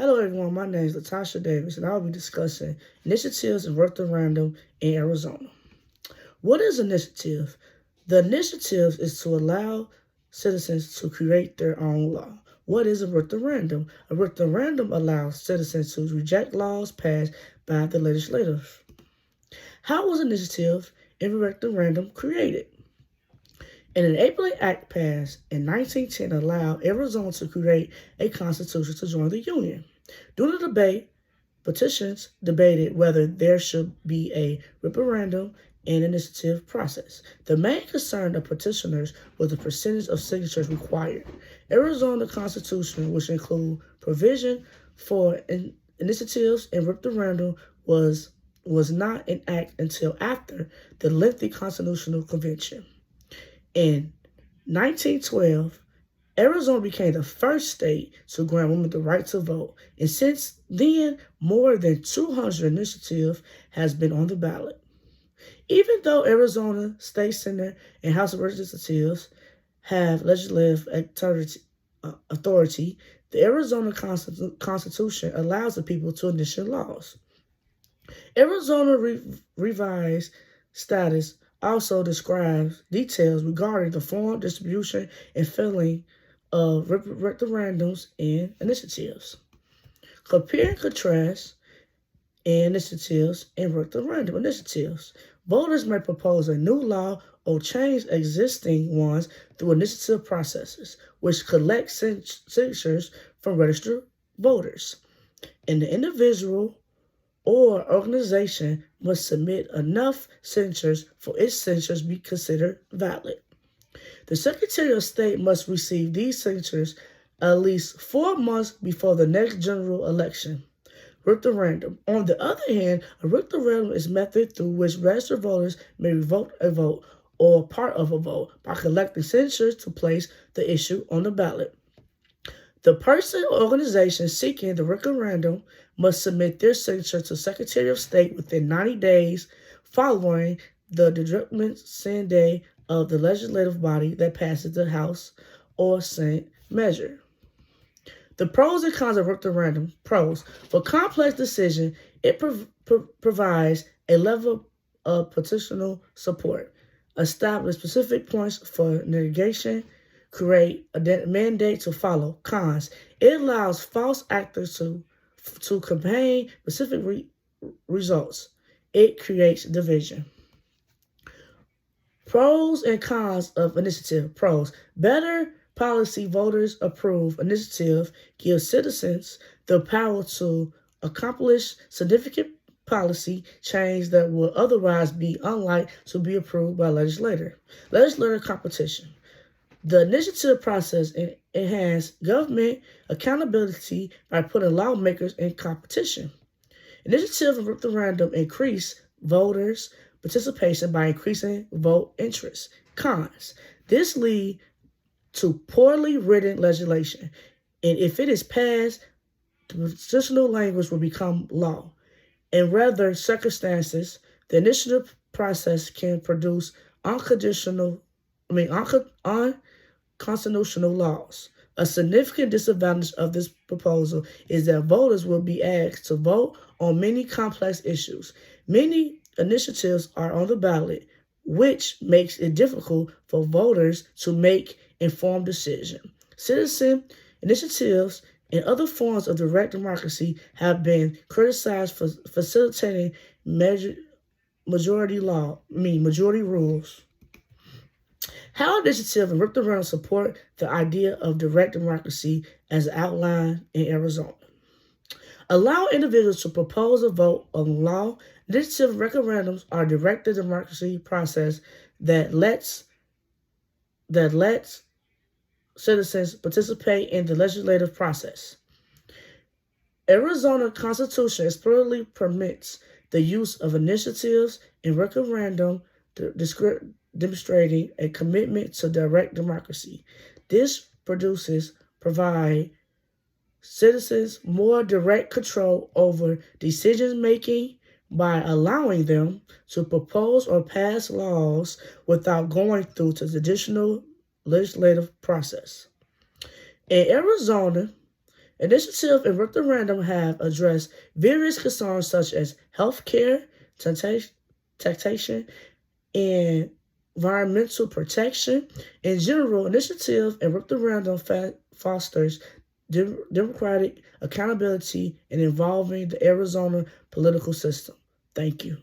Hello everyone, my name is Latasha Davis and I'll be discussing initiatives and referendum in Arizona. What is initiative? The initiative is to allow citizens to create their own law. What is a referendum? A referendum allows citizens to reject laws passed by the legislature. How was initiative and referendum created? An enabling act passed in 1910 allowed Arizona to create a constitution to join the Union. During the debate, petitions debated whether there should be a referendum and initiative process. The main concern of petitioners was the percentage of signatures required. Arizona Constitution, which include provision for initiatives and referendum, was not enacted until after the lengthy Constitutional Convention. In 1912, Arizona became the first state to grant women the right to vote, and since then, more than 200 initiatives has been on the ballot. Even though Arizona State Senate and House of Representatives have legislative authority, the Arizona Constitution allows the people to initiate laws. Arizona revised status also describes details regarding the form, distribution, and filling of referendums and initiatives. Compare and contrast initiatives and referendum initiatives. Voters may propose a new law or change existing ones through initiative processes, which collect signatures from registered voters. And the individual or organization must submit enough signatures for its signatures be considered valid. The Secretary of State must receive these signatures at least 4 months before the next general election. Referendum. On the other hand, a referendum is a method through which registered voters may revoke a vote or part of a vote by collecting signatures to place the issue on the ballot. The person or organization seeking the referendum must submit their signature to Secretary of State within 90 days following the determined send day of the legislative body that passes the House or Senate measure. The pros and cons of referendum. Pros. For complex decision, it provides a level of petitional support, establish specific points for negation, create a mandate to follow. Cons. It allows false actors to campaign specific results. It creates division. Pros and cons of initiative. Pros. Better policy voters approve initiative gives citizens the power to accomplish significant policy change that would otherwise be unlikely to be approved by legislator. Legislative competition. The initiative process enhances government accountability by putting lawmakers in competition. Initiative and referendum increase voters' participation by increasing vote interest. Cons. This leads to poorly written legislation, and if it is passed, the positional language will become law. In rather circumstances, the initiative process can produce unconstitutional laws. A significant disadvantage of this proposal is that voters will be asked to vote on many complex issues. Many initiatives are on the ballot, which makes it difficult for voters to make informed decisions. Citizen initiatives and other forms of direct democracy have been criticized for facilitating majority rules. How initiative and referendum support the idea of direct democracy as outlined in Arizona. Allow individuals to propose a vote on law. Initiative referendums are a direct democracy process that lets citizens participate in the legislative process. Arizona Constitution explicitly permits the use of initiatives and referendum demonstrating a commitment to direct democracy. This provide citizens more direct control over decision making by allowing them to propose or pass laws without going through the traditional legislative process. In Arizona, Initiative and referendum have addressed various concerns such as health care, taxation, and environmental protection. In general, initiative and referendum fosters democratic accountability and involving the Arizona political system. Thank you.